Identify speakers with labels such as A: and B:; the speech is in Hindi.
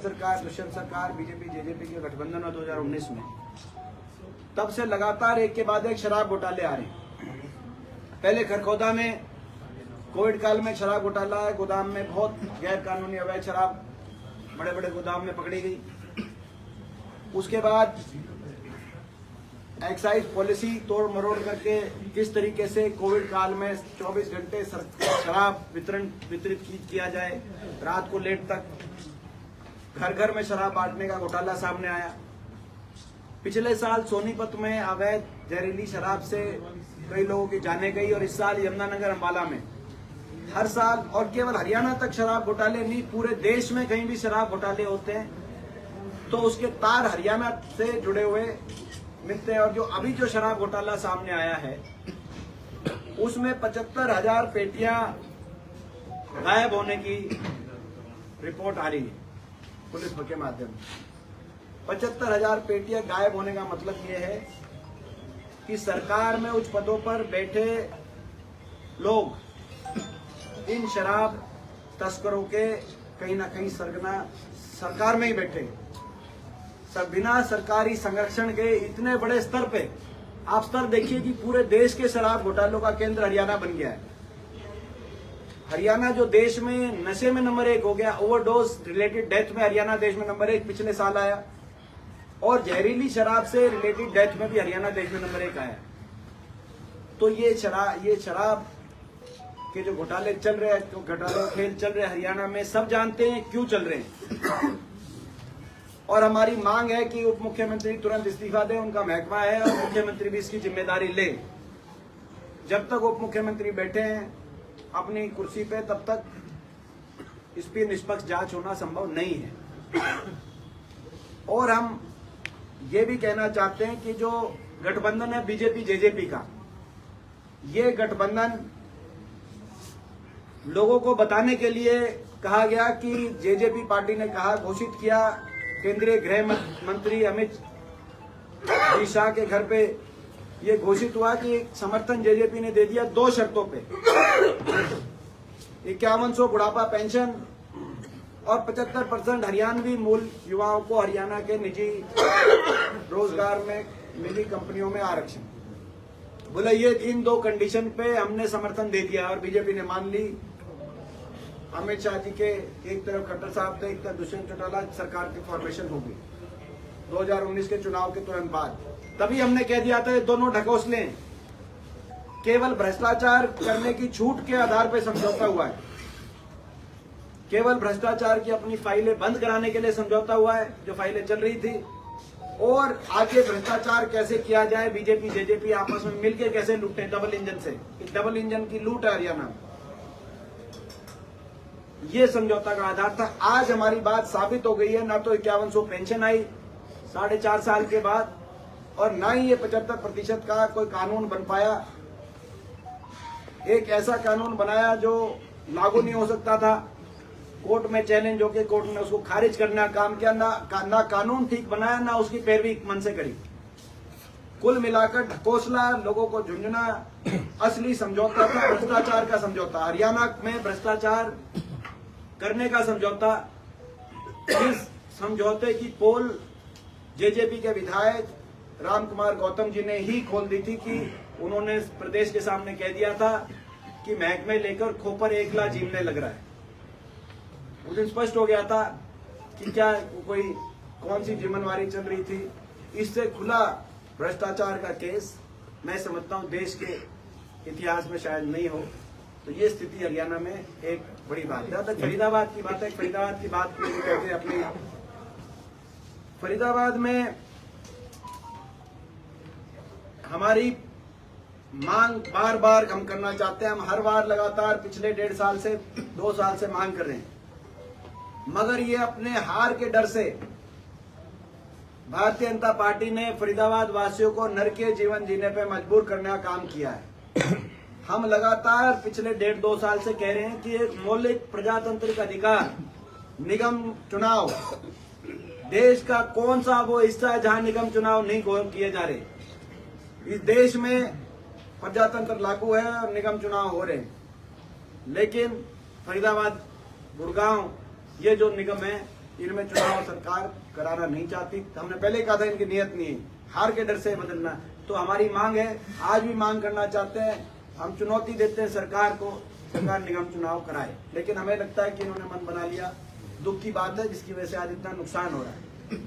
A: सरकार, दुष्यंत सरकार, बीजेपी जेजेपी के गठबंधन और 2019 में, तब से लगातार एक के बाद एक शराब घोटाले आ रहे हैं। पहले खरखौदा में कोविड काल में शराब घोटाला है, गोदाम में बहुत गैर कानूनी अवैध शराब बड़े बड़े गोदाम में पकड़ी गई। उसके बाद एक्साइज पॉलिसी तोड़ मरोड़ करके किस तरीके से कोविड काल में 24 घंटे शराब वितरित किया जाए, रात को लेट तक घर घर में शराब बांटने का घोटाला सामने आया। पिछले साल सोनीपत में अवैध जहरीली शराब से कई लोगों की जाने गई और इस साल यमुनानगर अंबाला में हर साल, और केवल हरियाणा तक शराब घोटाले नहीं, पूरे देश में कहीं भी शराब घोटाले होते हैं तो उसके तार हरियाणा से जुड़े हुए मिलते हैं। और जो अभी जो शराब घोटाला सामने आया है उसमें 75,000 पेटियां गायब होने की रिपोर्ट आ रही है पुलिस के माध्यम से। 75,000 पेटियां गायब होने का मतलब ये है कि सरकार में उच्च पदों पर बैठे लोग इन शराब तस्करों के कहीं ना कहीं सरगना सरकार में ही बैठे, बिना सरकारी संरक्षण के इतने बड़े स्तर पे। आप स्तर देखिए कि पूरे देश के शराब घोटालों का केंद्र हरियाणा बन गया है। हरियाणा जो देश में नशे में नंबर 1 हो गया, ओवरडोज रिलेटेड डेथ में हरियाणा देश में नंबर 1 पिछले साल आया, और जहरीली शराब से रिलेटेड डेथ में भी हरियाणा देश में नंबर 1 आया। तो ये शराब के जो घोटाले चल रहे हैं, जो घोटाले खेल चल रहे हैं हरियाणा में, सब जानते हैं क्यों चल रहे हैं। और हमारी मांग है कि उप मुख्यमंत्री तुरंत इस्तीफा दें, उनका महकमा है और मुख्यमंत्री भी इसकी जिम्मेदारी ले। जब तक उप मुख्यमंत्री बैठे हैं अपनी कुर्सी पे, तब तक इस पर निष्पक्ष जांच होना संभव नहीं है। और हम ये भी कहना चाहते हैं कि जो गठबंधन है बीजेपी जेजेपी का, ये गठबंधन लोगों को बताने के लिए कहा गया कि जेजेपी पार्टी ने कहा, घोषित किया, केंद्रीय गृह मंत्री अमित शाह के घर पे ये घोषित हुआ कि समर्थन जेजेपी ने दे दिया 2 शर्तों पे, 5100 बुढ़ापा पेंशन और 75% हरियाणवी मूल युवाओं को हरियाणा के निजी रोजगार में निजी कंपनियों में आरक्षण। बोला ये इन 2 कंडीशन पे हमने समर्थन दे दिया और बीजेपी ने मान ली। अमित शाह जी के एक तरफ खट्टर साहब थे, एक तरफ दुष्यंत चौटाला, सरकार की फॉर्मेशन होगी 2019 के चुनाव के तुरंत बाद। तभी हमने कह दिया था ये दोनों ढकोसले केवल भ्रष्टाचार करने की छूट के आधार पर समझौता हुआ है, केवल भ्रष्टाचार की अपनी फाइलें बंद कराने के लिए समझौता हुआ है जो फाइलें चल रही थी, और आगे भ्रष्टाचार कैसे किया जाए, बीजेपी जेजेपी आपस में मिलकर कैसे लूटे डबल इंजन से। डबल इंजन की लूट है हरियाणा में, ये समझौता का आधार था। आज हमारी बात साबित हो गई है, ना तो 5100 पेंशन आई 4.5 साल के बाद, और ना ही ये 75% का कोई कानून बन पाया। एक ऐसा कानून बनाया जो लागू नहीं हो सकता था, कोर्ट में चैलेंज होकर कोर्ट ने उसको खारिज करने का काम किया। ना कानून ठीक बनाया, ना उसकी पैरवी मन से करी। कुल मिलाकर ढकोसला, लोगों को झुंझुना, असली समझौता था भ्रष्टाचार का समझौता, हरियाणा में भ्रष्टाचार करने का समझौता। इस समझौते की पोल जेजेपी के विधायक रामकुमार गौतम जी ने ही खोल दी थी कि उन्होंने प्रदेश के सामने कह दिया था कि महकमे लेकर खोपर एकला जीमने लग रहा है। उस दिन स्पष्ट हो गया था कि क्या कोई कौन सी जीवनवारी चल रही थी। इससे खुला भ्रष्टाचार का केस मैं समझता हूं देश के इतिहास में शायद नहीं हो। तो ये स्थिति हरियाणा में एक बड़ी बात है। तो फरीदाबाद की बात है, फरीदाबाद की बात कहते हैं अपनी। फरीदाबाद में हमारी मांग बार बार हम करना चाहते हैं, हम हर बार लगातार पिछले 1.5 साल से 2 साल से मांग कर रहे हैं, मगर ये अपने हार के डर से भारतीय जनता पार्टी ने फरीदाबाद वासियों को नरकीय जीवन जीने पे मजबूर करने का काम किया है। हम लगातार पिछले 1.5-2 साल से कह रहे हैं कि एक मौलिक प्रजातांत्रिक अधिकार निगम चुनाव, देश का कौन सा वो हिस्सा है जहां निगम चुनाव नहीं किए जा रहे। इस देश में प्रजातंत्र लागू है और निगम चुनाव हो रहे हैं, लेकिन फरीदाबाद, गुड़गांव, ये जो निगम है इनमें चुनाव सरकार कराना नहीं चाहती। तो हमने पहले कहा था इनकी नियत नहीं है, हार के डर से बदलना। तो हमारी मांग है, आज भी मांग करना चाहते हैं, हम चुनौती देते हैं सरकार को, सरकार निगम चुनाव कराए। लेकिन हमें लगता है कि इन्होंने मन बना लिया। दुख की बात है, जिसकी वजह से आज इतना नुकसान हो रहा है।